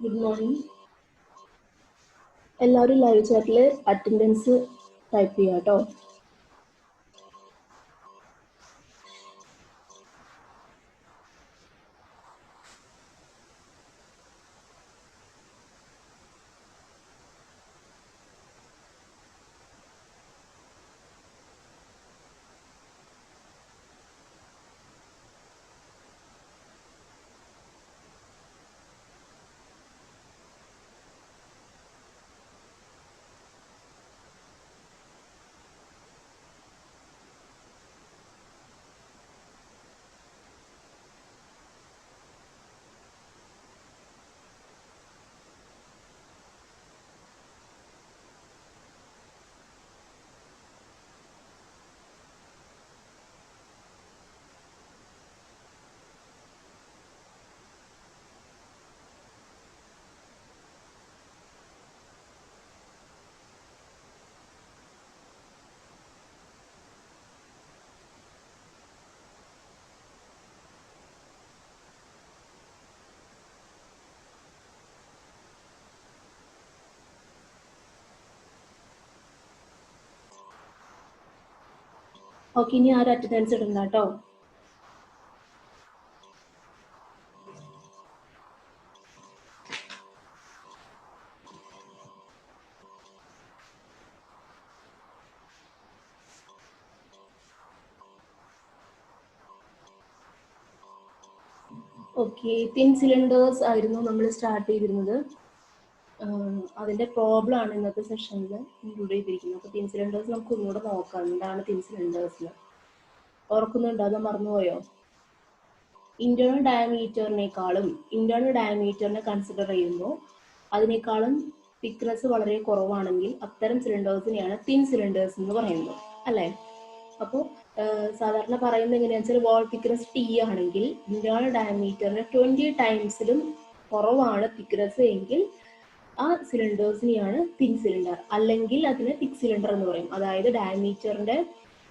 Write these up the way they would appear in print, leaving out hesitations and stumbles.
Good morning. എല്ലാവരും live ചാറ്റിൽ attendance type ചെയ്യാം കേട്ടോ. ഓക്കെ, ഇനി ആരും അറ്റൻഡൻസ് ഇടണ്ട കേട്ടോ. ഓക്കെ, തിൻ സിലിണ്ടേഴ്സ് ആയിരുന്നു നമ്മൾ സ്റ്റാർട്ട് ചെയ്തിരുന്നത്. അതിന്റെ പ്രോബ്ലം ആണ് ഇന്നത്തെ സെഷനിൽ ഇൻക്ലൂഡ് ചെയ്തിരിക്കുന്നത്. അപ്പോൾ തിൻ സിലിണ്ടേഴ്സ് നമുക്ക് ഒന്നുകൂടെ നോക്കാം. എന്താണ് തിൻ സിലിണ്ടേഴ്സിൽ? ഓർക്കുന്നുണ്ടോ? അത് മറന്നുപോയോ? ഇന്റേണൽ ഡയമീറ്ററിനെ കൺസിഡർ ചെയ്യുമ്പോൾ അതിനേക്കാളും തിക്നെസ് വളരെ കുറവാണെങ്കിൽ അത്തരം സിലിണ്ടേഴ്സിനെയാണ് തിൻ സിലിണ്ടേഴ്സ് എന്ന് പറയുന്നത്, അല്ലേ? അപ്പോൾ സാധാരണ പറയുന്നത് എങ്ങനെയാണെന്ന് വെച്ചാൽ, വാൾ തിക്നെസ് ടി ആണെങ്കിൽ ഇന്റേണൽ ഡയമീറ്ററിന് 20 ടൈംസിലും കുറവാണ് തിക്നെസ് എങ്കിൽ ആ സിലിണ്ടേഴ്സിനെയാണ് തിൻ സിലിണ്ടർ, അല്ലെങ്കിൽ അതിനെ തിക് സിലിണ്ടർ എന്ന് പറയും. അതായത് ഡയമീറ്ററിന്റെ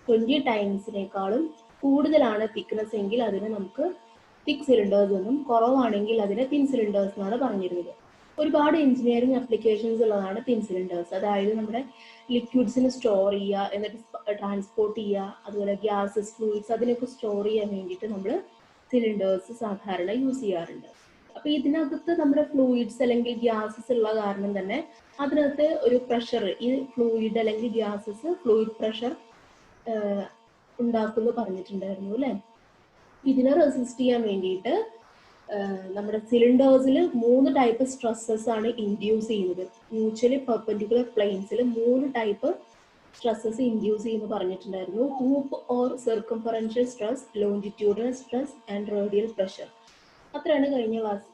20 ടൈംസിനേക്കാളും കൂടുതലാണ് തിക്നെസ് എങ്കിൽ അതിനെ നമുക്ക് തിക് സിലിണ്ടേഴ്സ് എന്നും, കുറവാണെങ്കിൽ അതിനെ തിൻ സിലിണ്ടേഴ്സ് എന്നാണ് പറഞ്ഞിരുന്നത്. ഒരുപാട് എഞ്ചിനീയറിംഗ് ആപ്ലിക്കേഷൻസ് ഉള്ളതാണ് തിൻ സിലിണ്ടേഴ്സ്. അതായത് നമ്മുടെ ലിക്വിഡ്സിന് സ്റ്റോർ ചെയ്യുക, എന്നിട്ട് ട്രാൻസ്പോർട്ട് ചെയ്യുക, അതുപോലെ ഗ്യാസസ്, ഫ്ലൂയിഡ്സ് അതിനൊക്കെ സ്റ്റോർ ചെയ്യാൻ വേണ്ടിയിട്ട് നമ്മൾ സിലിണ്ടേഴ്സ് സാധാരണ യൂസ് ചെയ്യാറുണ്ട്. അപ്പൊ ഇതിനകത്ത് നമ്മുടെ ഫ്ലൂയിഡ്സ് അല്ലെങ്കിൽ ഗ്യാസസ് ഉള്ള കാരണം തന്നെ അതിനകത്ത് ഒരു പ്രഷർ, ഈ ഫ്ലൂയിഡ് അല്ലെങ്കിൽ ഗ്യാസസ് ഫ്ലൂയിഡ് പ്രഷർ ഉണ്ടാക്കുന്നു പറഞ്ഞിട്ടുണ്ടായിരുന്നു, അല്ലെ? ഇതിനെ റെസിസ്റ്റ് ചെയ്യാൻ വേണ്ടിയിട്ട് നമ്മുടെ സിലിണ്ടേഴ്സിൽ 3 ടൈപ്പ് സ്ട്രെസ്സസ് ആണ് ഇൻഡ്യൂസ് ചെയ്യുന്നത്. മ്യൂച്വലി പെർപെൻഡിക്കുലർ പ്ലെയിൻസിൽ 3 ടൈപ്പ് സ്ട്രെസ്സസ് ഇൻഡ്യൂസ് ചെയ്യുന്നു പറഞ്ഞിട്ടുണ്ടായിരുന്നു. Hoop or circumferential stress, longitudinal stress and radial pressure. അത്രയാണ് കഴിഞ്ഞ ക്ലാസ്,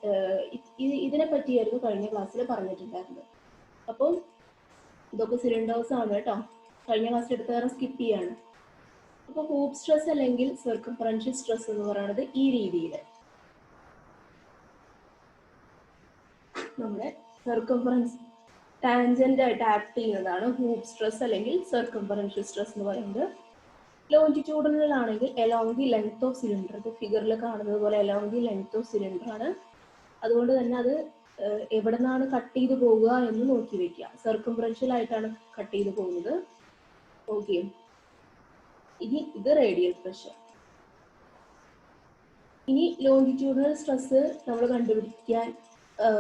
ഇതിനെ പറ്റിയായിരുന്നു കഴിഞ്ഞ ക്ലാസ്സിൽ പറഞ്ഞിട്ടുണ്ടായിരുന്നത്. അപ്പോൾ ഇതൊക്കെ സിലിണ്ടേഴ്സ് ആണ് കേട്ടോ. കഴിഞ്ഞ ക്ലാസ്സിൽ എടുത്ത കാരണം സ്കിപ്പ് ചെയ്യാണ്. അപ്പോൾ ഹൂപ്പ് സ്ട്രെസ് അല്ലെങ്കിൽ സർക്കംഫറൻഷ്യൽ സ്ട്രെസ് എന്ന് പറയുന്നത് ഈ രീതിയിൽ നമ്മുടെ സർക്കംഫറൻസ് ടാൻജന്റ് ആയിട്ട് ആക്ട് ചെയ്യുന്നതാണ് ഹൂപ്പ് സ്ട്രെസ് അല്ലെങ്കിൽ സർക്കംഫറൻഷ്യൽ സ്ട്രെസ് എന്ന് പറയുന്നത്. ലോഞ്ചിറ്റ്യൂഡിനൽ ആണെങ്കിൽ along the length of cylinder, ഇത് ഫിഗറിൽ കാണുന്നത് പോലെ along the length of cylinder ആണ്. അതുകൊണ്ട് തന്നെ അത് എവിടെ നിന്നാണ് കട്ട് ചെയ്ത് പോവുക എന്ന് നോക്കി വെക്കുക. സർക്കംഫറൻഷ്യൽ ആയിട്ടാണ് കട്ട് ചെയ്ത് പോകുന്നത്. ഓക്കെ, ഇനി ഇത് റേഡിയൽ പ്രഷർ. ഇനി ലോഞ്ചിറ്റ്യൂഡിനൽ സ്ട്രെസ് നമ്മൾ കണ്ടുപിടിക്കാൻ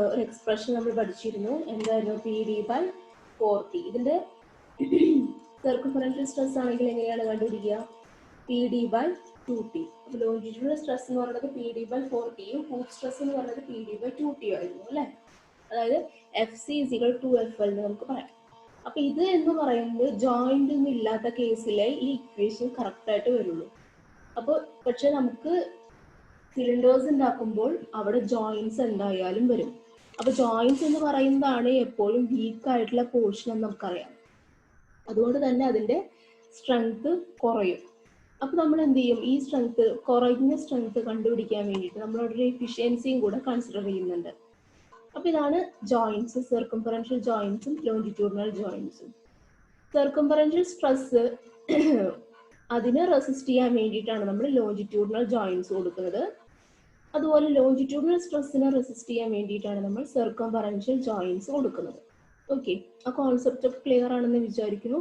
ഒരു എക്സ്പ്രഷൻ നമ്മൾ പഠിച്ചിരുന്നു. എന്തായിരുന്നു? PD/4T. ഇതിന്റെ സർക്കംഫറൻഷ്യൽ സ്ട്രെസ് ആണെങ്കിൽ എങ്ങനെയാണ് കണ്ടുപിടിക്കുക? PD/2T. അപ്പോൾ ലോഞ്ചിറ്റ്യൂഡിനൽ സ്ട്രെസ് എന്ന് പറയുന്നത് PD/4T-യും ഹൂപ്പ് സ്ട്രെസ് എന്ന് പറയുന്നത് PD/2T ആയിരുന്നു, അല്ലെ? അതായത് FC = FL എന്ന് നമുക്ക് പറയാം. അപ്പൊ ഇത് എന്ന് പറയുന്നത് ജോയിന്റ് ഒന്നും ഇല്ലാത്ത കേസിലെ ഈ ഇക്വേഷൻ കറക്റ്റ് ആയിട്ട് വരുള്ളൂ. അപ്പോൾ പക്ഷെ നമുക്ക് സിലിണ്ടേഴ്സ് ഉണ്ടാക്കുമ്പോൾ അവിടെ ജോയിന്റ്സ് എന്തായാലും വരും. അപ്പൊ ജോയിന്റ്സ് എന്ന് പറയുന്നതാണ് എപ്പോഴും വീക്ക് ആയിട്ടുള്ള പോർഷൻ എന്ന് നമുക്കറിയാം. അതുകൊണ്ട് തന്നെ അതിന്റെ സ്ട്രെങ്ത് കുറയും. അപ്പൊ നമ്മൾ എന്ത് ചെയ്യും? ഈ സ്ട്രെങ്ത്, കുറഞ്ഞ സ്ട്രെങ്ത് കണ്ടുപിടിക്കാൻ വേണ്ടിയിട്ട് നമ്മളൊരു എഫിഷ്യൻസിയും കൂടെ കൺസിഡർ ചെയ്യുന്നുണ്ട്. അപ്പൊ ഇതാണ് ജോയിന്റ്സ്, സർക്കംഫറൻഷ്യൽ ജോയിന്റ്സും ലോഞ്ചിറ്റ്യൂഡിനൽ ജോയിന്റ്സും. സർക്കംഫറൻഷ്യൽ സ്ട്രെസ് അതിനെ റെസിസ്റ്റ് ചെയ്യാൻ വേണ്ടിയിട്ടാണ് നമ്മൾ ലോഞ്ചിറ്റ്യൂഡിനൽ ജോയിന്റ്സ് കൊടുക്കുന്നത്. അതുപോലെ ലോഞ്ചിറ്റ്യൂഡിനൽ സ്ട്രെസ്സിനെ റെസിസ്റ്റ് ചെയ്യാൻ വേണ്ടിയിട്ടാണ് നമ്മൾ സർക്കംഫറൻഷ്യൽ ജോയിൻസ് കൊടുക്കുന്നത്. ഓക്കെ, ആ കോൺസെപ്റ്റ് ഒക്കെ ക്ലിയർ ആണെന്ന് വിചാരിക്കുന്നു.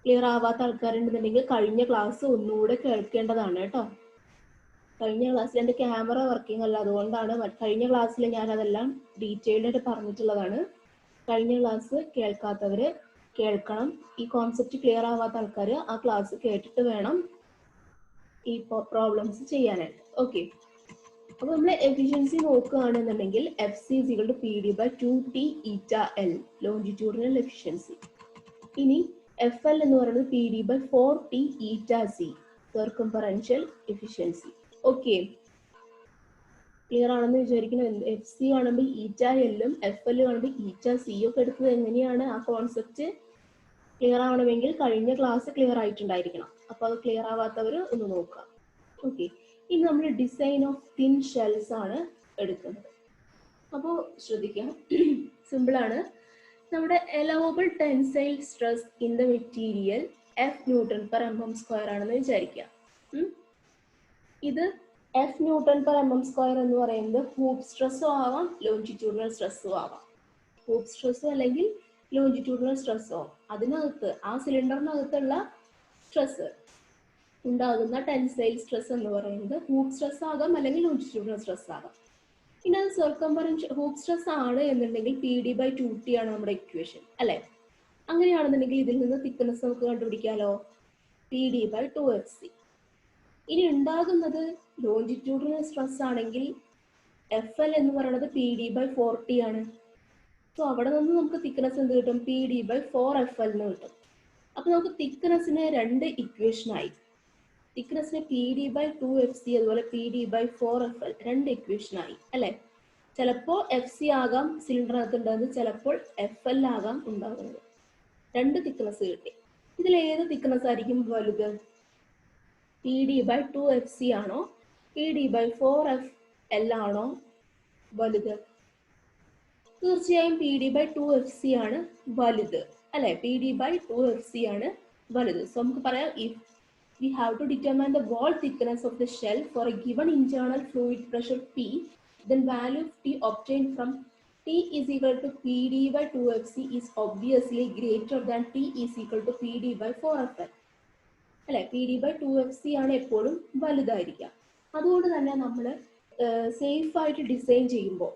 ക്ലിയർ ആവാത്ത ആൾക്കാരുണ്ടെന്നുണ്ടെങ്കിൽ കഴിഞ്ഞ ക്ലാസ് ഒന്നുകൂടെ കേൾക്കേണ്ടതാണ് കേട്ടോ. കഴിഞ്ഞ ക്ലാസ്സിൽ എൻ്റെ ക്യാമറ വർക്കിംഗ് അല്ല, അതുകൊണ്ടാണ്. കഴിഞ്ഞ ക്ലാസ്സിൽ ഞാൻ അതെല്ലാം ഡീറ്റെയിൽഡ് ആയിട്ട് പറഞ്ഞിട്ടുള്ളതാണ്. കഴിഞ്ഞ ക്ലാസ് കേൾക്കാത്തവര് കേൾക്കണം. ഈ കോൺസെപ്റ്റ് ക്ലിയർ ആവാത്ത ആൾക്കാർ ആ ക്ലാസ് കേട്ടിട്ട് വേണം ഈ പ്രോബ്ലംസ് ചെയ്യാനായിട്ട്. ഓക്കെ, അപ്പോൾ നമ്മൾ എഫിഷ്യൻസി നോക്കുകയാണെന്നുണ്ടെങ്കിൽ F C is equal to P D by 2t eta L, longitudinal efficiency. ഇനി എഫ് എൽ എന്ന് പറയുന്നത് P D by 4t eta C, circumferential efficiency. Okay, clear ആണെന്ന് വിചാരിക്കുന്നു. എഫ് സി കാണുമ്പോൾ ഈറ്റ എല്ലും എഫ് എൽ കാണുമ്പോൾ ഈറ്റ സി ഒക്കെ എടുത്തത് എങ്ങനെയാണ്, ആ കോൺസെപ്റ്റ് ക്ലിയർ ആവണമെങ്കിൽ കഴിഞ്ഞ ക്ലാസ് ക്ലിയർ ആയിട്ടുണ്ടായിരിക്കണം. അപ്പോൾ അത് ക്ലിയർ ആവാത്തവർ ഒന്ന് നോക്കാം. ഓക്കെ, ഇനി നമ്മൾ ഡിസൈൻ ഓഫ് തിൻ ഷെൽസ് ആണ് എടുക്കുന്നത്. അപ്പോൾ ശ്രദ്ധിക്കാം, സിമ്പിളാണ്. നമ്മുടെ allowable tensile stress in the material F newton per M M square ആണെന്ന് വിചാരിക്കുക. ഇത് F newton per M M square എന്ന് പറയുന്നത് ഹൂപ്പ് സ്ട്രെസ്സും ആവാം, ലോഞ്ചിറ്റ്യൂഡിനൽ സ്ട്രെസ്സും ആവാം. ഹൂപ്പ് സ്ട്രെസ്സും അല്ലെങ്കിൽ ലോഞ്ചിറ്റ്യൂഡിനൽ സ്ട്രെസ്സോ, അതിനകത്ത് ആ സിലിണ്ടറിനകത്തുള്ള സ്ട്രെസ് ഉണ്ടാകുന്ന ടെൻസൈൽ സ്ട്രെസ് എന്ന് പറയുന്നത് ഹൂപ്പ് സ്ട്രെസ് ആകാം അല്ലെങ്കിൽ ലോഞ്ചിറ്റ്യൂഡിനൽ സ്ട്രെസ് ആകാം. പിന്നെ അത് സർക്കംഫറൻഷ്യൽ ഹൂപ്പ് സ്ട്രെസ് ആണ് എന്നുണ്ടെങ്കിൽ പി ഡി ബൈ 2t ആണ് നമ്മുടെ ഇക്വേഷൻ അല്ലെ. അങ്ങനെയാണെന്നുണ്ടെങ്കിൽ ഇതിൽ നിന്ന് തിക്നെസ് നമുക്ക് കണ്ടുപിടിക്കാലോ, പി ഡി ബൈ 2fc. ഇനി ഉണ്ടാകുന്നത് ലോഞ്ചിറ്റ്യൂഡിനൽ സ്ട്രെസ് ആണെങ്കിൽ എഫ് എൽ എന്ന് പറയുന്നത് പി ഡി ബൈ 4t ആണ്. സോ അവിടെ നിന്ന് നമുക്ക് തിക്നെസ് എന്ത് കിട്ടും, പി ഡി ബൈ 4fl എന്ന് കിട്ടും. അപ്പൊ നമുക്ക് തിക്നെസ്സിന് രണ്ട് ഇക്വേഷനായി. തിക്നെസ്സിന് പി ഡി ബൈ 2fc അതുപോലെ പി ഡി ബൈ 4fl രണ്ട് ഇക്വേഷനായി അല്ലെ. ചിലപ്പോൾ എഫ് സി ആകാം സിലിണ്ടറിനകത്ത് ഉണ്ടാകുന്നത്, ചിലപ്പോൾ എഫ് എൽ ആകാം ഉണ്ടാകുന്നത്. രണ്ട് തിക്നെസ് കിട്ടി. ഇതിൽ ഏത് തിക്നെസ് ആയിരിക്കും വലുത്, പി ഡി ബൈ 2fc ആണോ പി ഡി ബൈ 4fl ആണോ വലുത്? തീർച്ചയായും പി ഡി ബൈ 2fc ആണ് വലുത് അല്ലെ. പി ഡി ബൈ 2fc ആണ് വലുത്. സോ നമുക്ക് പറയാം, if we have to determine the wall thickness of the shell for a given internal fluid pressure P, then value of T obtained from T is equal to PD by 2fc is obviously greater than T is equal to PD by 4fl അല്ലെ. PD by 2fc ആണ് എപ്പോഴും വലുതായിരിക്കുക. അതുകൊണ്ട് തന്നെ നമ്മൾ safe ആയിട്ട് design ചെയ്യുമ്പോൾ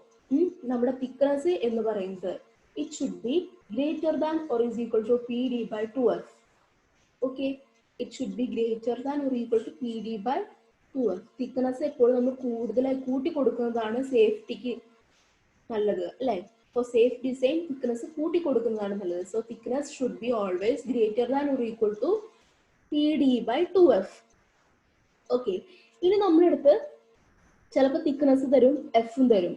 നമ്മുടെ thickness എന്ന് പറയുന്നത് it should be greater than or is equal to PD by 2f. Okay, it should be greater than or equal to PD by 2f. Thickness എപ്പോഴും നമ്മൾ കൂടുതലായി കൂട്ടി കൊടുക്കുന്നതാണ് സേഫ്റ്റിക്ക് നല്ലത് അല്ലെ. ഫോർ സേഫ് ഡിസൈൻ തിക്നെസ് കൂട്ടി കൊടുക്കുന്നതാണ് നല്ലത്. So thickness should be always greater than or equal to PD by 2f. Okay, ഇനി നമ്മളെടുത്ത് ചിലപ്പോൾ തിക്നെസ് തരും, എഫും തരും.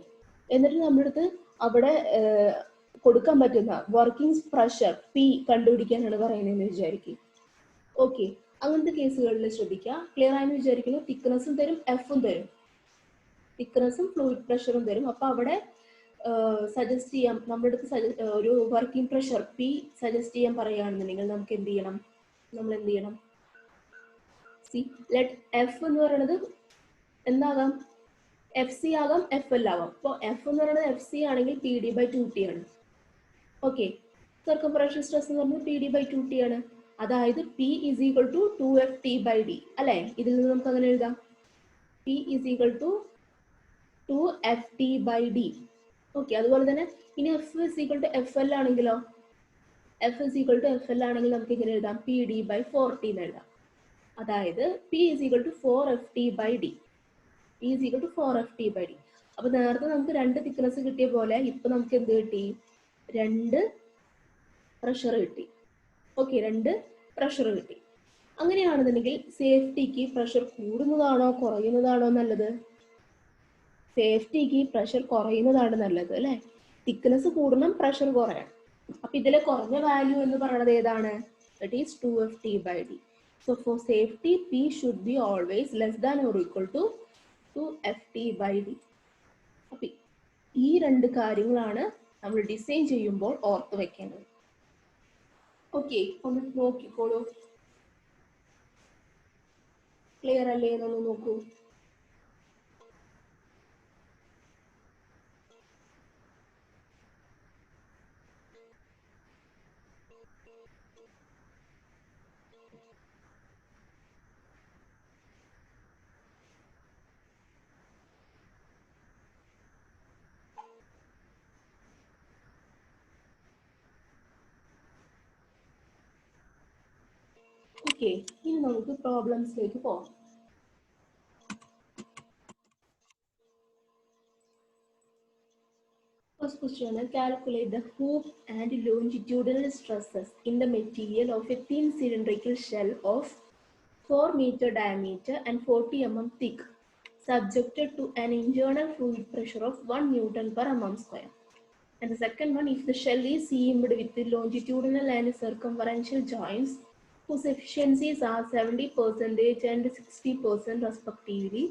എന്നിട്ട് നമ്മളെടുത്ത് അവിടെ കൊടുക്കാൻ പറ്റുന്ന വർക്കിംഗ് പ്രഷർ പി കണ്ടുപിടിക്കാനാണ് പറയുന്നതെന്ന് വിചാരിക്കും. ഓക്കെ, അങ്ങനത്തെ കേസുകളിൽ ശ്രദ്ധിക്കുക. ക്ലിയർ ആയെന്ന് വിചാരിക്കുന്നു. തിക്നെസ്സും തരും, എഫും തരും, തിക്നെസ്സും ഫ്ലൂയിഡ് പ്രഷറും തരും. അപ്പൊ അവിടെ സജസ്റ്റ് ചെയ്യാം, നമ്മുടെ അടുത്ത് ഒരു വർക്കിംഗ് പ്രഷർ പി സജസ്റ്റ് ചെയ്യാൻ പറയുകയാണെന്നുണ്ടെങ്കിൽ നമുക്ക് എന്ത് ചെയ്യണം, നമ്മൾ എന്ത് ചെയ്യണം, ലെറ്റ് എഫ് എന്ന് പറയുന്നത് എന്താകാം, എഫ് സി ആകാം, എഫ് എൽ ആകാം. അപ്പോൾ എഫ് എന്ന് പറയുന്നത് എഫ് സി ആണെങ്കിൽ പി ഡി ബൈ 2t ആണ്. ഓക്കെ, സർക്കംഫറൻഷ്യൽ സ്ട്രെസ് എന്ന് പറയുന്നത് പി ഡി ബൈ 2t ആണ്. അതായത് P is equal to 2ft by d അല്ലെ. ഇതിൽ നിന്ന് നമുക്ക് അങ്ങനെ എഴുതാം, P is equal to 2ft by d. Okay, അതുപോലെ തന്നെ ഇനി F is equal to fl ആണെങ്കിലോ, F is equal to fl ആണെങ്കിൽ നമുക്ക് ഇങ്ങനെ എഴുതാം, PD by 4t എന്ന് എഴുതാം. അതായത് P is equal to 4ft by d. P is equal to 4ft by d. അപ്പൊ നേരത്തെ നമുക്ക് രണ്ട് തിക്നെസ് കിട്ടിയ പോലെ ഇപ്പൊ നമുക്ക് എന്ത് കിട്ടി, രണ്ട് പ്രഷർ കിട്ടി. ഓക്കെ, രണ്ട് പ്രഷർ കിട്ടി. അങ്ങനെയാണെന്നുണ്ടെങ്കിൽ സേഫ്റ്റിക്ക് പ്രഷർ കൂടുന്നതാണോ കുറയുന്നതാണോ നല്ലത്? സേഫ്റ്റിക്ക് പ്രഷർ കുറയുന്നതാണ് നല്ലത് അല്ലെ. തിക്നെസ് കൂടണം, പ്രഷർ കുറയണം. അപ്പൊ ഇതിലെ കുറഞ്ഞ വാല്യൂ എന്ന് പറയുന്നത് ഏതാണ്? That is 2ft by d. So for safety P should be always less than or equal to 2ft by d. അപ്പൊ ഈ രണ്ട് കാര്യങ്ങളാണ് നമ്മൾ ഡിസൈൻ ചെയ്യുമ്പോൾ ഓർത്ത് വെക്കേണ്ടത്. ഓക്കെ, ഒന്ന് നോക്കിക്കോളൂ. ക്ലിയർ അല്ലേ എന്നൊന്ന് നോക്കൂ. ഓക്കെ, ഇനി നമുക്ക് പ്രോബ്ലംസിലേക്ക് പോകാം. First question, calculate the hoop and longitudinal stresses in the material of a thin cylindrical shell of 4 meter diameter and 40 mm thick, subjected to an internal fluid pressure of 1 Newton per mm square. And the second one, if the shell is seamed with the longitudinal and circumferential joints, whose efficiencies are 70% and 60% respectively,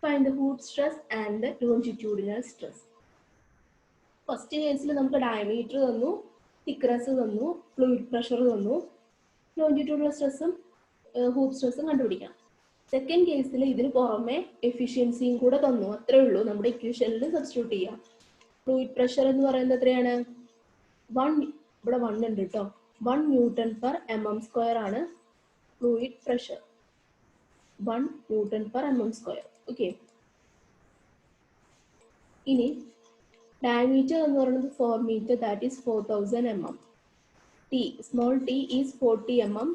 find the hoop stress and the longitudinal stress. First കേസിൽ നമുക്ക് diameter തന്നു, thickness തന്നു, fluid pressure തന്നു, longitudinal സ്ട്രെസ്സും hoop സ്ട്രെസ്സും കണ്ടുപിടിക്കണം. Second കേസിൽ ഇതിന് പുറമെ എഫിഷ്യൻസിയും കൂടെ തന്നു, അത്രേ ഉള്ളൂ. നമ്മുടെ ഇക്വേഷനിൽ സബ്സ്റ്റിറ്റ്യൂട്ട് ചെയ്യാം. ഫ്ലൂയിഡ് പ്രഷർ എന്ന് പറയുന്നത് എത്രയാണ്? 1, ഇവിടെ 1 ഉണ്ട് കേട്ടോ, 1 Newton per mm square ആണ് fluid pressure. 1 Newton per mm square. Okay, ഇനി diameter എന്ന് പറയുന്നത് 4 meter, that is 4000 mm. T, small t is 40 mm.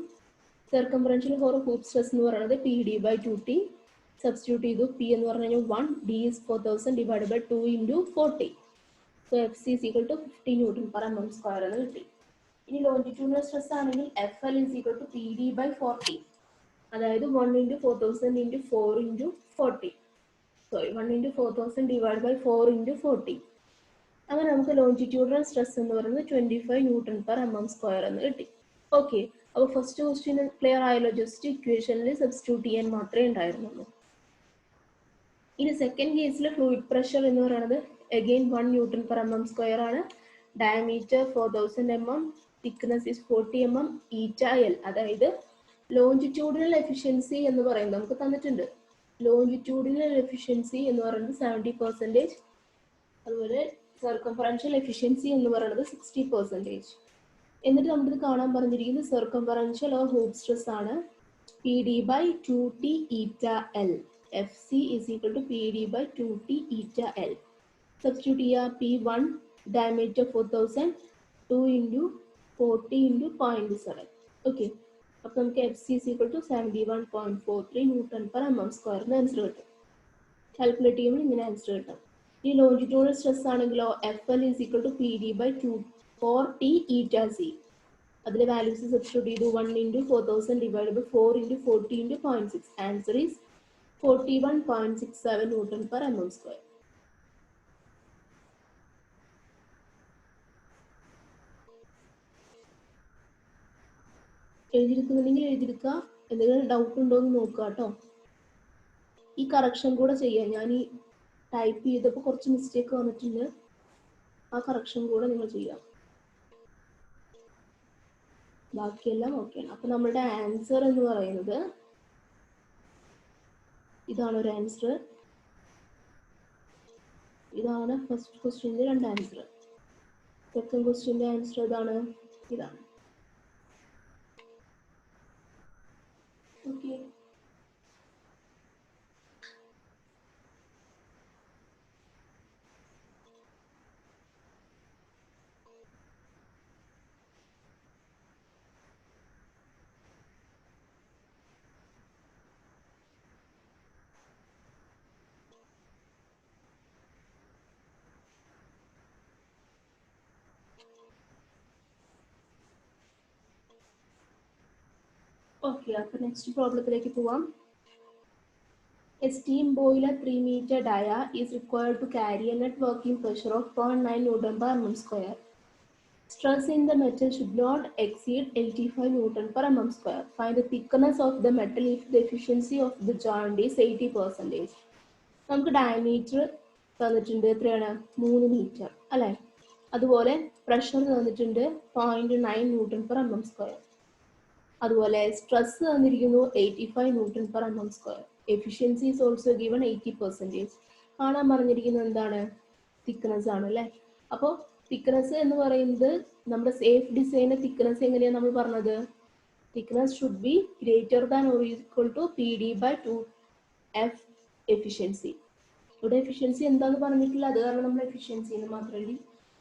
Circumferential for hoop stress എന്ന് പറയുന്നത് PD/2T. Substitute ചെയ്തു. P എന്ന് പറഞ്ഞു കഴിഞ്ഞാൽ 1, D is 4000 divided by 2 into 40. So FC is equal to 50 Newton per mm square എന്ന് കിട്ടി. ഇനി longitudinal stress ആണെങ്കിൽ FL is equal to PD/40. അതായത് 1 into 4000 into 4 into 40. Sorry, 1 into 4000 divided by 4 into 40. അങ്ങനെ നമുക്ക് ലോഞ്ചിറ്റ്യൂഡിനൽ സ്ട്രെസ് എന്ന് പറയുന്നത് 25 Newton per mm square എന്ന് കിട്ടി. ഓക്കെ, അപ്പോൾ ഫസ്റ്റ് ക്വസ്റ്റ്യൻ ക്ലിയർ ആയല്ലോ. ജസ്റ്റ് ഇക്വേഷനിൽ സബ്സ്റ്റിറ്റ്യൂട്ട് ചെയ്യാൻ മാത്രമേ ഉണ്ടായിരുന്നുള്ളൂ. ഇനി സെക്കൻഡ് കേസിൽ ഫ്ലൂയിഡ് പ്രഷർ എന്ന് പറയുന്നത് again 1 Newton per mm square ആണ്. Diameter 4000 mm, thickness is 40 mm, ETA-L. അതായത് ലോഞ്ചിറ്റ്യൂഡിനൽ എഫിഷ്യൻസി എന്ന് പറയുന്നത് നമുക്ക് തന്നിട്ടുണ്ട്. ലോഞ്ചിറ്റ്യൂഡിനൽ എഫിഷ്യൻസി എന്ന് പറയുന്നത് 70%, അതുപോലെ സർക്കംഫറൻഷ്യൽ എഫിഷ്യൻസി എന്ന് പറയുന്നത് 60%. എന്നിട്ട് നമ്മളിത് കാണാൻ പറഞ്ഞിരിക്കുന്നത് സർക്കംഫറൻഷ്യൽ ഓർ ഹൂപ്പ് സ്ട്രെസ് ആണ്. PD/2T ETA-L. FC is equal to PD/2T ETA-L. Substitute ചെയ്യുക. P1 diameter 4000, 2 into 40 into 0.7. Okay, അപ്പോൾ നമുക്ക് FC is equal to 71.43 Newton per mm square എന്ന് ആൻസർ കിട്ടും. കാൽക്കുലേറ്റ് ചെയ്യുമ്പോൾ ഇങ്ങനെ ആൻസർ കിട്ടും. ഈ ലോഞ്ചിറ്റ്യൂഡിനൽ സ്ട്രെസ് ആണെങ്കിലോ FL is equal to PD/4T ETA-C. അതിൽ വാല്യൂസ് സബ്സ്റ്റിറ്റ്യൂട്ട് ചെയ്തു. 1 into 4000 divided by 4 into 40 into 0.6. Answer is 41.67 Newton per mm square. എഴുതിയിരിക്കുന്നുണ്ടെങ്കിൽ എഴുതിയെടുക്കുക. എന്തെങ്കിലും ഡൗട്ട് ഉണ്ടോ എന്ന് നോക്കുക കേട്ടോ. ഈ കറക്ഷൻ കൂടെ ചെയ്യാം. ഞാൻ ഈ ടൈപ്പ് ചെയ്തപ്പോൾ കുറച്ച് മിസ്റ്റേക്ക് വന്നിട്ടുണ്ട്, ആ കറക്ഷൻ കൂടെ നിങ്ങൾ ചെയ്യാം. ബാക്കിയെല്ലാം ഓക്കെയാണ്. അപ്പം നമ്മളുടെ ആൻസർ എന്ന് പറയുന്നത് ഇതാണ് ഒരു ആൻസർ. ഇതാണ് ഫസ്റ്റ് ക്വസ്റ്റ്യൻ്റെ 2 ആൻസർ. സെക്കൻഡ് ക്വസ്റ്റ്യൻ്റെ ആൻസർ ഇതാണ്. ഓക്കെ, ഓക്കെ, അപ്പോൾ നെക്സ്റ്റ് പ്രോബ്ലത്തിലേക്ക് പോവാം. A steam boiler 3 meter dia is required to carry a net working pressure of 0.9 Newton per mm square. Stress in the metal should not exceed 85 Newton per mm square. Find the thickness of the metal if the efficiency of the joint is 80%. നമുക്ക് diameter തന്നിട്ടുണ്ട്, എത്രയാണ്? 3 metre അല്ലേ? അതുപോലെ pressure തന്നിട്ടുണ്ട് 0.9 Newton per mm square. അതുപോലെ stress തന്നിരിക്കുന്നു 85 Newton per mm square. Efficiency is also given 80%. കാണാൻ പറഞ്ഞിരിക്കുന്നത് എന്താണ്? തിക്നെസ് ആണ് അല്ലേ? അപ്പോൾ തിക്നെസ് എന്ന് പറയുന്നത് നമ്മുടെ സേഫ് ഡിസൈനിന്റെ തിക്നെസ് എങ്ങനെയാണ് നമ്മൾ പറഞ്ഞത്? thickness should be greater than or equal to PD by 2F efficiency. ഇവിടെ എഫിഷ്യൻസി എന്താന്ന് പറഞ്ഞിട്ടില്ല, അത് കാരണം നമ്മൾ എഫിഷ്യൻസി എന്ന് മാത്രം എഴുതി.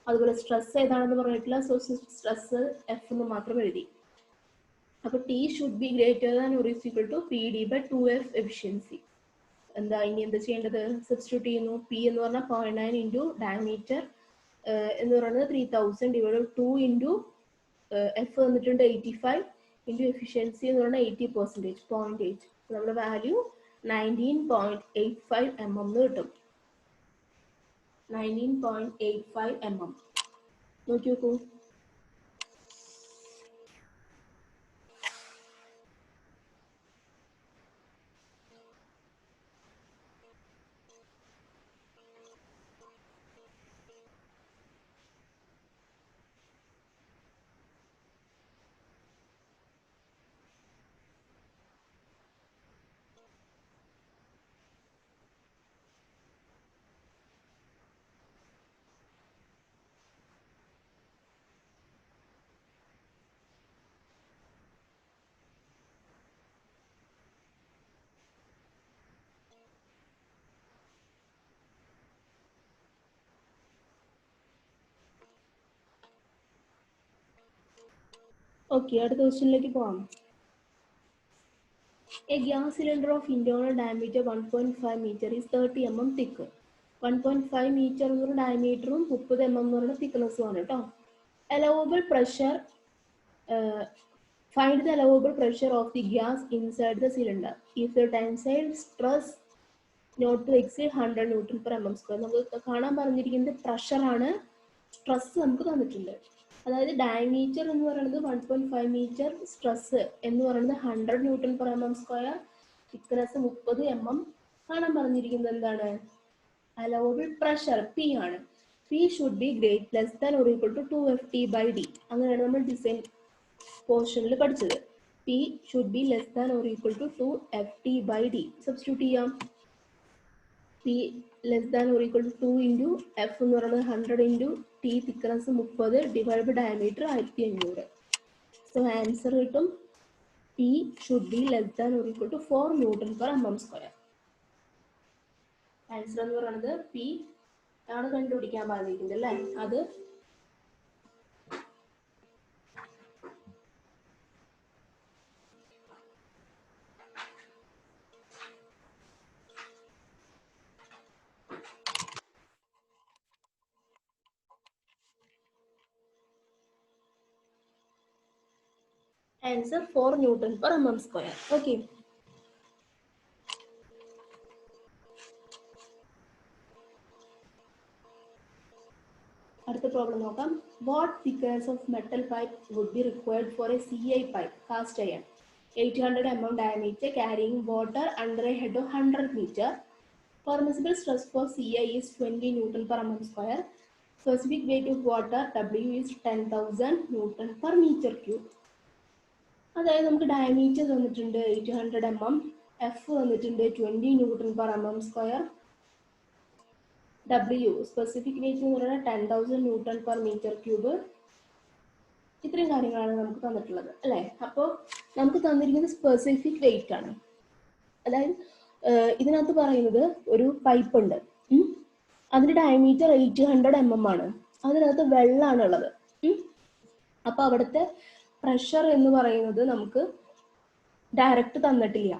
അതുപോലെ സ്ട്രെസ് ഏതാണെന്ന് പറഞ്ഞിട്ടില്ല, സോ സ്ട്രെസ് എഫ് എന്ന് മാത്രം എഴുതി. അപ്പൊ T should be greater than or is equal to P D by 2F efficiency. എന്താ ഇനി എന്താ ചെയ്യേണ്ടത്? സബ്സ്റ്റിറ്റ്യൂട്ട് ചെയ്യുന്നു. പി എന്ന് പറഞ്ഞാൽ 0.9 ഇൻറ്റു ഡയമീറ്റർ എന്ന് പറയുന്നത് 3000 ഡിവൈഡ് 2 ഇൻറ്റു എഫ് വന്നിട്ടുണ്ട് 85 ഇൻറ്റു എഫിഷ്യൻസി എന്ന് പറഞ്ഞാൽ 80%, 0.8. നമ്മുടെ വാല്യൂ 19.85 mm എന്ന് കിട്ടും. 19.85 mm. നോക്കി നോക്കൂ. ഓക്കെ, അടുത്ത ക്വസ്റ്റ്യനിലേക്ക് പോകാം. A gas cylinder of internal diameter 1.5 meter is 30 mm thick. 1.5 meter എന്ന് പറഞ്ഞ ഡയമീറ്ററും 30 mm എന്ന് പറഞ്ഞ തിക്നെസ്സും ആണ് കേട്ടോ. Allowable pressure, find the allowable pressure of the gas inside the cylinder if the tensile stress not to exceed 100 Newton per mm square. നമുക്ക് കാണാൻ പറഞ്ഞിരിക്കുന്നത് പ്രഷറാണ്, stress നമുക്ക് തന്നിട്ടുണ്ട്. അതായത് ഡയമീറ്റർ എന്ന് പറയുന്നത് 1.5 മീറ്റർ, സ്ട്രെസ് എന്ന് പറയുന്നത് 100 newton per mm square, thickness 30 mm. കാണാൻ പറഞ്ഞിരിക്കുന്നത് എന്താണ്? അലവബിൾ പ്രഷർ പി ആണ്. P should be less than or equal to 2FT by D. അങ്ങനെയാണ് നമ്മൾ ഡിസൈൻ പോർഷനിൽ പഠിച്ചത്. P should be less than or equal to 2FT by D. Substitute ചെയ്യാം. P less than or equal to 2 into F എന്ന് പറയുന്നത് 100 into T thickness 30 divide by diameter 1500. So answer കിട്ടും P should be less than or equal to 4 newton per mm square. Answer എന്ന് പറയുന്നത് P ആണ് കണ്ടുപിടിക്കാൻ പറഞ്ഞിരിക്കുന്നത് അല്ലേ. അത് answer 4 Newton per mm square. Okay. അടുത്ത പ്രോബ്ലം നോക്കാം. What thickness of metal pipe would be required for a CI pipe, cast iron, 800 mm diameter, carrying water under a head of 100 meter. Permissible stress for CI is 20 Newton per mm square. Specific weight of water W is 10,000 Newton per meter cube. അതായത് നമുക്ക് diameter തന്നിട്ടുണ്ട് 800 mm, F തന്നിട്ടുണ്ട് 20 newton per mm square, W specific weight എന്ന് പറയുന്നത് 10,000 newton per metre cube. ഇത്രയും കാര്യങ്ങളാണ് നമുക്ക് തന്നിട്ടുള്ളത് അല്ലേ. അപ്പോൾ നമുക്ക് തന്നിരിക്കുന്നത് സ്പെസിഫിക് വെയിറ്റ് ആണ്. അതായത് ഇതിനകത്ത് പറയുന്നത് ഒരു പൈപ്പ് ഉണ്ട്, അതിന്റെ ഡയമീറ്റർ 800 mm ആണ്, അതിനകത്ത് വെള്ളമാണ് ഉള്ളത്. അപ്പോൾ അവിടുത്തെ പ്രഷർ എന്ന് പറയുന്നത് നമുക്ക് ഡയറക്റ്റ് തന്നിട്ടില്ല.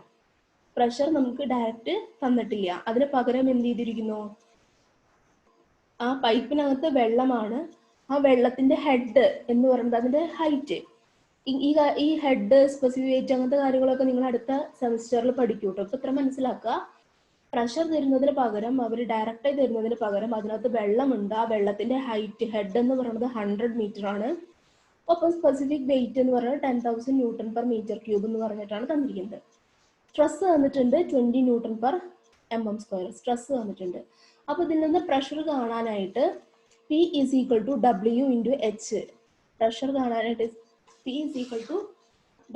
പ്രഷർ നമുക്ക് ഡയറക്റ്റ് തന്നിട്ടില്ല. അതിന് പകരം എന്ത് ചെയ്തിരിക്കുന്നു? ആ പൈപ്പിനകത്ത് വെള്ളമാണ്. ആ വെള്ളത്തിന്റെ ഹെഡ് എന്ന് പറയുന്നത് അതിന്റെ ഹൈറ്റ്. ഈ ഹെഡ് സ്പെസിഫിക് വെയിറ്റ് അങ്ങനത്തെ കാര്യങ്ങളൊക്കെ നിങ്ങൾ അടുത്ത സെമിസ്റ്ററിൽ പഠിക്കും കേട്ടോ. ഇപ്പൊ ഇത്ര മനസ്സിലാക്കുക. പ്രഷർ തരുന്നതിന് പകരം അവർ ഡയറക്റ്റായി തരുന്നതിന് പകരം അതിനകത്ത് വെള്ളമുണ്ട്. ആ വെള്ളത്തിന്റെ ഹൈറ്റ് ഹെഡ് എന്ന് പറയുന്നത് 100 മീറ്റർ ആണ്. ഒപ്പം സ്പെസിഫിക് വെയിറ്റ് എന്ന് പറയുന്നത് 10,000 ന്യൂട്ടൺ പെർ മീറ്റർ ക്യൂബ് എന്ന് പറഞ്ഞിട്ടാണ് തന്നിരിക്കുന്നത്. സ്ട്രെസ് തന്നിട്ടുണ്ട് 20 newton per mm square stress തന്നിട്ടുണ്ട്. അപ്പോൾ ഇതിൽ നിന്ന് പ്രഷർ കാണാനായിട്ട് P is equal to W into H. Pressure കാണാനായിട്ട് P is equal to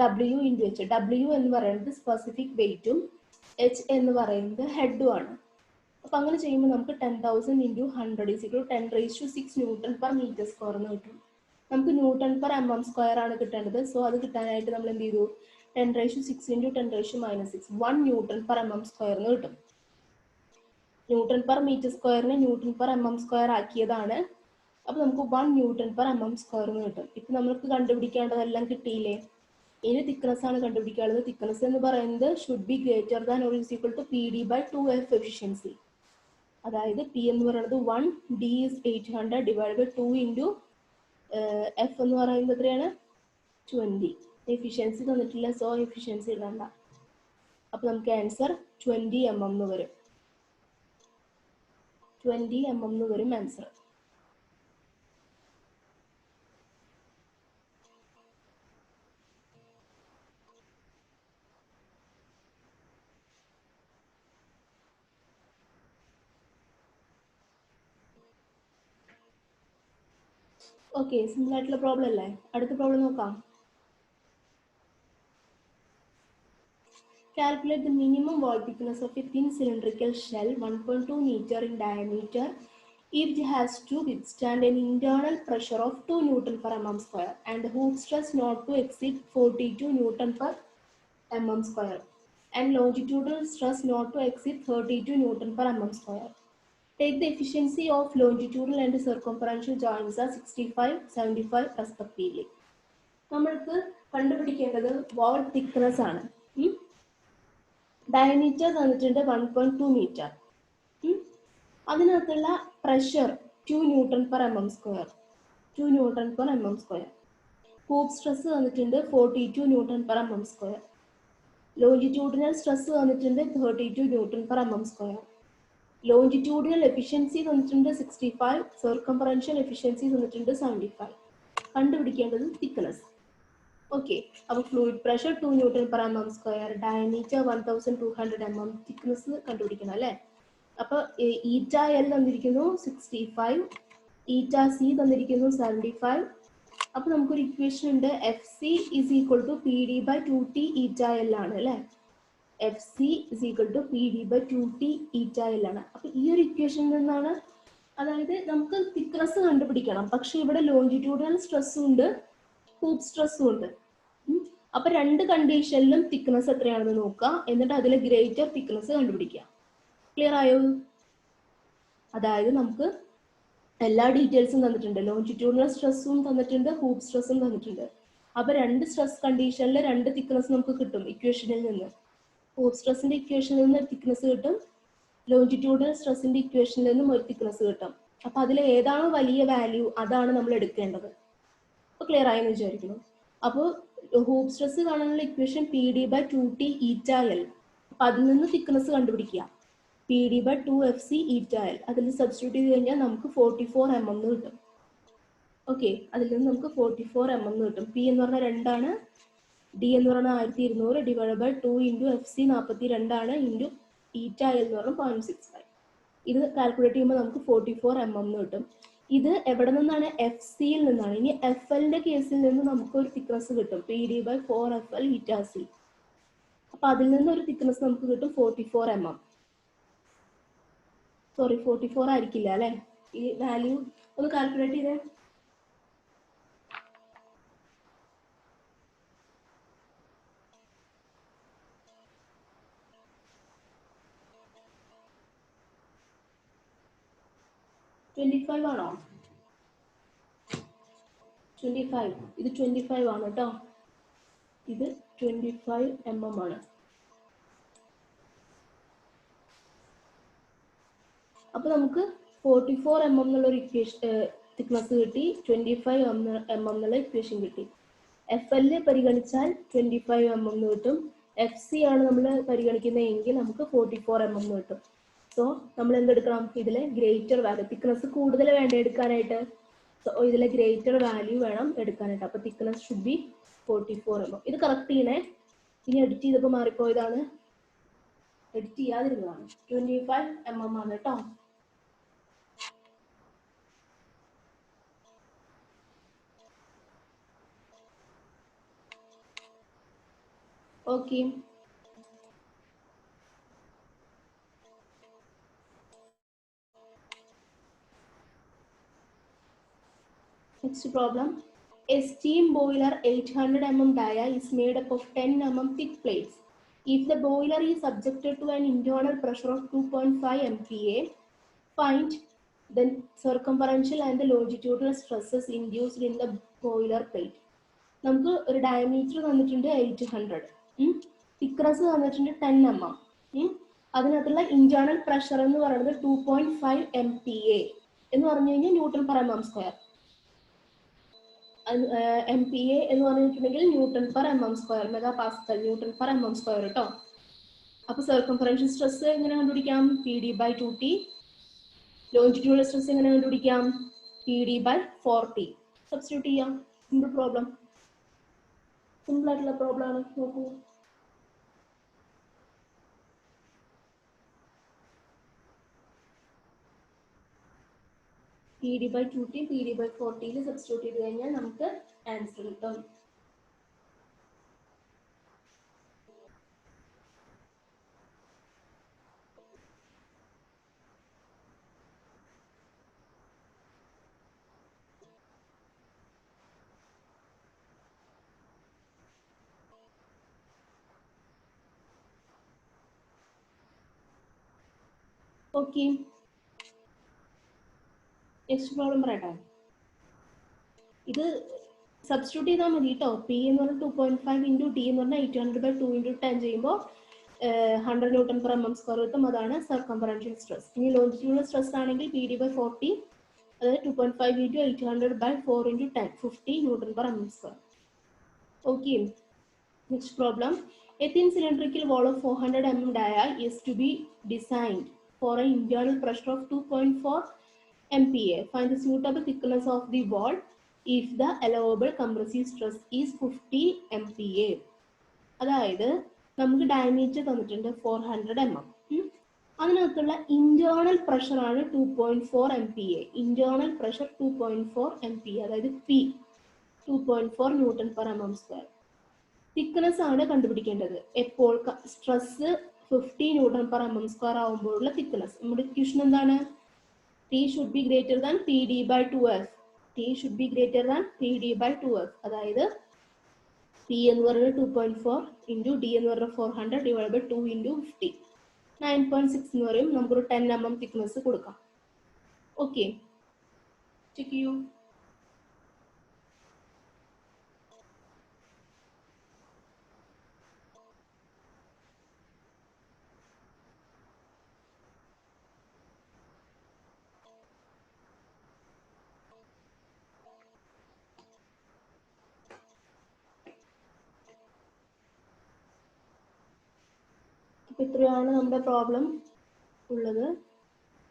W into H. W എന്ന് പറയുന്നത് സ്പെസിഫിക് വെയിറ്റും H എന്ന് പറയുന്നത് ഹെഡും ആണ്. അപ്പോൾ അങ്ങനെ ചെയ്യുമ്പോൾ നമുക്ക് 10,000 into 100 is equal to 10⁻6 newton per metre square എന്ന് കിട്ടും. നമുക്ക് ന്യൂട്ടൺ പെർ mm² ആണ് കിട്ടേണ്ടത്. സോ അത് കിട്ടാനായിട്ട് നമ്മൾ എന്ത് ചെയ്തു? 10⁻6 × 10⁻⁻6 1 ന്യൂട്ടൺ പെർ mm² എന്ന് കിട്ടും. Newton per metre newton per mm² ആക്കിയതാണ്. അപ്പൊ നമുക്ക് 1 ന്യൂട്ടൺ പെർ mm² എന്ന് കിട്ടും. ഇപ്പൊ നമുക്ക് കണ്ടുപിടിക്കേണ്ടതെല്ലാം കിട്ടിയില്ലേ? ഇനി തിക്നെസ് ആണ് കണ്ടുപിടിക്കാനുള്ളത്. തിക്നെസ് എന്ന് പറയുന്നത് should be greater than or is equal to PD/2F efficiency. അതായത് പി എന്ന് പറയുന്നത് 1, D is 800 divide by 2 into F എന്ന് പറയുന്നത് എത്രയാണ്? 20. എഫിഷ്യൻസി തന്നിട്ടില്ല, സോ എഫിഷ്യൻസി ഇടണ്ട. അപ്പൊ നമുക്ക് ആൻസർ 20 mm എന്ന് വരും. 20 mm എന്ന് വരും ആൻസർ. ഓക്കെ, സിമ്പിൾ ആയിട്ടുള്ള പ്രോബ്ലം അല്ലേ? അടുത്ത പ്രോബ്ലം നോക്കാം. Calculate the minimum wall thickness of a thin cylindrical shell 1.2 meter in diameter if it has to withstand an internal pressure of 2 Newton per mm² and the hoop stress not to exceed 42 Newton per mm² and longitudinal stress not to exceed 32 Newton per mm². Take the efficiency of longitudinal and circumferential joints as 65, 75 respectively. നമ്മൾക്ക് കണ്ടുപിടിക്കേണ്ടത് വാൾ thickness ആണ്. Diameter തന്നിട്ടുണ്ട് 1.2 metre. അതിനകത്തുള്ള pressure 2 newton per mm². 2 newton per mm². Hoop stress തന്നിട്ടുണ്ട് 42 newton per mm². Longitudinal stress തന്നിട്ടുണ്ട് 32 newton per mm². Longitudinal efficiency തന്നിട്ടുണ്ട് 65, circumferential efficiency തന്നിട്ടുണ്ട് 75. കണ്ടുപിടിക്കേണ്ടത് തിക്നെസ്. ഓക്കെ, അപ്പോൾ fluid pressure 2 newton per mm², diameter 1200 mm, thickness കണ്ടുപിടിക്കണം അല്ലേ? അപ്പോൾ ഈറ്റ എൽ തന്നിരിക്കുന്നു 65, ഈറ്റ സി തന്നിരിക്കുന്നു 75. അപ്പോൾ നമുക്കൊരു ഇക്വേഷൻ ഉണ്ട്, F C is equal to PD/2T eta L ആണ് അല്ലേ? F C is equal to PD/2T eta L ആണ്. അപ്പോൾ ഈ ഒരു ഇക്വേഷനിൽ നിന്നാണ്, അതായത് നമുക്ക് തിക്നെസ് കണ്ടുപിടിക്കണം, പക്ഷെ ഇവിടെ ലോഞ്ചിറ്റ്യൂഡൽ സ്ട്രെസ്സും ഉണ്ട്, ഹൂപ്പ് സ്ട്രെസ്സും ഉണ്ട്. അപ്പൊ രണ്ട് കണ്ടീഷനിലും തിക്നെസ് എത്രയാണെന്ന് നോക്കുക, എന്നിട്ട് അതിൽ ഗ്രേറ്റർ തിക്നെസ് കണ്ടുപിടിക്കുക. ക്ലിയർ ആയോ? അതായത് നമുക്ക് എല്ലാ ഡീറ്റെയിൽസും തന്നിട്ടുണ്ട്, ലോഞ്ചിറ്റ്യൂഡിനൽ സ്ട്രെസ്സും തന്നിട്ടുണ്ട്, ഹൂപ്പ് സ്ട്രെസ്സും തന്നിട്ടുണ്ട്. അപ്പൊ രണ്ട് സ്ട്രെസ് കണ്ടീഷനിൽ രണ്ട് തിക്നെസ് നമുക്ക് കിട്ടും ഇക്വേഷനിൽ നിന്ന്. ഹൂപ്പ് സ്ട്രെസ്സിന്റെ ഇക്വേഷനിൽ നിന്ന് ഒരു തിക്നെസ് കിട്ടും, ലോഞ്ചിറ്റ്യൂഡിനൽ സ്ട്രെസ്സിന്റെ ഇക്വേഷനിൽ നിന്നും ഒരു തിക്നെസ് കിട്ടും. അപ്പൊ അതിൽ ഏതാണോ വലിയ വാല്യൂ അതാണ് നമ്മൾ എടുക്കേണ്ടത്. അപ്പൊ ക്ലിയർ ആയെന്ന് വിചാരിക്കുന്നു. അപ്പോൾ ഹൂപ്പ് സ്ട്രെസ് കാണാനുള്ള ഇക്വേഷൻ PD/2T ഈറ്റ എൽ. അപ്പൊ അതിൽ നിന്ന് തിക്നെസ് കണ്ടുപിടിക്കുക, PD/2FC ഈറ്റ എൽ. അതിൽ സബ്സ്റ്റിറ്റ്യൂട്ട് ചെയ്ത് കഴിഞ്ഞാൽ നമുക്ക് 44 mm എന്ന് കിട്ടും. ഓക്കെ, അതിൽ നിന്ന് നമുക്ക് 44 mm എന്ന് കിട്ടും. പി എന്ന് പറഞ്ഞാൽ 2 ആണ്, ഡി എന്ന് പറഞ്ഞാൽ 1200 ഡിവൈഡ് ബൈ 2 ഇൻറ്റു FC 42 ആണ്, ഇൻറ്റു ഈറ്റ എൽ എന്ന് പറഞ്ഞാൽ 0.65. ഇത് കാൽക്കുലേറ്റ് ചെയ്യുമ്പോൾ നമുക്ക് 44 mm എന്ന് കിട്ടും. ഇത് എവിടെ നിന്നാണ്? എഫ് സിയിൽ നിന്നാണ്. ഇനി എഫ് എല്ലിന്റെ കേസിൽ നിന്ന് നമുക്ക് ഒരു തിക്നെസ് കിട്ടും, PD/4FL ഈറ്റ സി. അപ്പൊ അതിൽ നിന്ന് ഒരു തിക്നെസ് നമുക്ക് കിട്ടും 44 mm. സോറി, 44 ആയിരിക്കില്ല അല്ലെ? ഈ വാല്യൂ ഒന്ന് കാൽക്കുലേറ്റ് ചെയ്തേ. ആണോ? 25. ഇത് 25 ആണ് കേട്ടോ. ഇത് 25 mm ആണ്. അപ്പൊ നമുക്ക് 44 mm എന്നുള്ള ഒരു ഇക്വേഷൻ തിക്നെസ് കിട്ടി, 25 mm എന്നുള്ള ഇക്വേഷൻ കിട്ടി. എഫ് എൽ പരിഗണിച്ചാൽ 25 mm എന്ന് കിട്ടും. എഫ് സി ആണ് നമ്മൾ പരിഗണിക്കുന്നതെങ്കിൽ നമുക്ക് 44 mm എന്ന് കിട്ടും. സോ നമ്മൾ എന്തെടുക്കണം? ഇതിലെ ഗ്രേറ്റർ വാല്യൂ, തിക്നെസ് കൂടുതൽ വേണ്ട എടുക്കാനായിട്ട്. സോ ഇതിലെ ഗ്രേറ്റർ വാല്യൂ വേണം എടുക്കാനായിട്ട്. അപ്പൊ തിക്നെസ് ഷുഡ് ബി 44 mm. ഇത് കറക്റ്റ് ചെയ്യണേ. ഇനി എഡിറ്റ് ചെയ്തപ്പോൾ മാറിപ്പോയതാണ്, എഡിറ്റ് ചെയ്യാതിരുന്നതാണ്. 25 mm ആണ് കേട്ടോ. Okay, next problem. A steam boiler 800 mm dia is made up of 10 mm thick plates. If the boiler is subjected to an internal pressure of 2.5 MPa, find the circumferential and the longitudinal stresses induced in the boiler plate. നമുക്ക് ഒരു diameter തന്നിട്ടുണ്ട് 800, thickness തന്നിട്ടുണ്ട് 10 mm. അതിനകത്തുള്ള internal pressure എന്ന് പറയുന്നത് 2.5 MPa എന്ന് പറഞ്ഞു കഴിഞ്ഞാൽ newton per M M square. MPa എന്ന് പറഞ്ഞിട്ടുണ്ടെങ്കിൽ newton per M M square, mega Pascal newton per M M square കേട്ടോ. അപ്പൊ സർക്കംഫറൻഷ്യൽ സ്ട്രെസ് എങ്ങനെ കണ്ടുപിടിക്കാം? PD/2T. ലോഞ്ചിറ്റ്യൂഡൽ സ്ട്രെസ് എങ്ങനെ കണ്ടുപിടിക്കാം? PD/4T. സബ്സ്റ്റിറ്റ്യൂട്ട് ചെയ്യാം. സിമ്പിൾ പ്രോബ്ലം, സിമ്പിൾ ആയിട്ടുള്ള പ്രോബ്ലം ആണ്. നോക്കൂ, PD/2T PD/4T സബ്സ്റ്റിറ്റ്യൂട്ട് ചെയ്ത് കഴിഞ്ഞാൽ നമുക്ക് ആൻസർ കിട്ടും. ഓക്കെ, നെക്സ്റ്റ് പ്രോബ്ലം പറയട്ടെ. ഇത് സബ്സ്റ്റിറ്റ്യൂട്ട് ചെയ്താൽ മതി കേട്ടോ. പി എന്ന് പറഞ്ഞാൽ 2.5 ഇൻറ്റു ടി എന്ന് പറഞ്ഞാൽ 800/2 ഇൻറ്റു 10 ചെയ്യുമ്പോൾ 100 newton per M M square കിട്ടും. അതാണ് സർക്കംഫറൻഷ്യൽ സ്ട്രെസ്. ഇനി ലോഞ്ചിറ്റ്യൂഡൽ സ്ട്രെസ് ആണെങ്കിൽ PD/4T, അതായത് 2.5 into 800/4 into 10, 50 newton per M M square. Okay, next problem. A thin cylindrical wall of 400 mm dia is to be designed for an internal pressure of 2.4 MPa. Find the suitable thickness of the wall if the allowable compressive stress is 50 MPa. അതായത് നമുക്ക് diameter തന്നിട്ടുണ്ട് 400 mm. അതിനകത്തുള്ള internal pressure ആണ് 2.4 MPa. Internal pressure 2.4 MPa, അതായത് P 2.4 newton per M M square. Thickness ആണ് കണ്ടുപിടിക്കേണ്ടത്. എപ്പോൾ stress 50 newton per M M square ആകുമ്പോഴുള്ള തിക്നെസ്. നമ്മുടെ ഇക്വേഷൻ എന്താണ്? T should be greater than PD/2F. T should be greater than PD/2F. അതായത് P എന്ന് പറയുന്നത് 2.4 ഇൻറ്റു D എന്ന് പറയുന്നത് 400 ഡിവൈഡ് ബൈ 2 ഇൻറ്റു 50, 9.6 എന്ന് പറയും. നമുക്കൊരു 10 mm തിക്നെസ് കൊടുക്കാം. ഓക്കെ, ചെക്ക് ചെയ്യൂ. ഇത്രയാണ് നമ്മുടെ പ്രോബ്ലം ഉള്ളത്.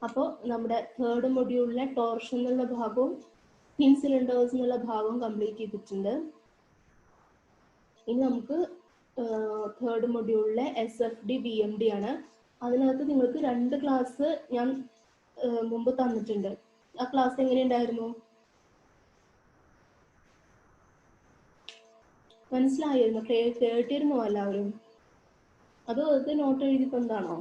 അപ്പോൾ നമ്മുടെ തേർഡ് മൊഡ്യൂളിലെ ടോർഷൻ എന്നുള്ള ഭാഗവും തിൻ സിലിണ്ടേഴ്സ് എന്നുള്ള ഭാഗവും കംപ്ലീറ്റ് ചെയ്തിട്ടുണ്ട്. ഇനി നമുക്ക് തേർഡ് മൊഡ്യൂളിലെ SFD BMD ആണ്. അതിനകത്ത് നിങ്ങൾക്ക് 2 ക്ലാസ് ഞാൻ മുമ്പ് തന്നിട്ടുണ്ട്. ആ ക്ലാസ് എങ്ങനെയുണ്ടായിരുന്നു? മനസ്സിലായിരുന്നു? കേട്ടിരുന്നോ എല്ലാവരും? അതോ അത് നോട്ട് എഴുതി തന്നാണോ?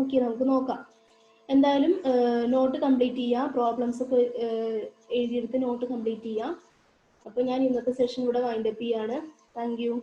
ഓക്കെ, നമുക്ക് നോക്കാം. എന്തായാലും നോട്ട് കംപ്ലീറ്റ് ചെയ്യാം. പ്രോബ്ലംസ് ഒക്കെ എഴുതിയെടുത്ത് നോട്ട് കംപ്ലീറ്റ് ചെയ്യാം. അപ്പോൾ ഞാൻ ഇന്നത്തെ സെഷൻ ഇവിടെ വൈൻഡപ്പ് ചെയ്യാണ്. Thank you.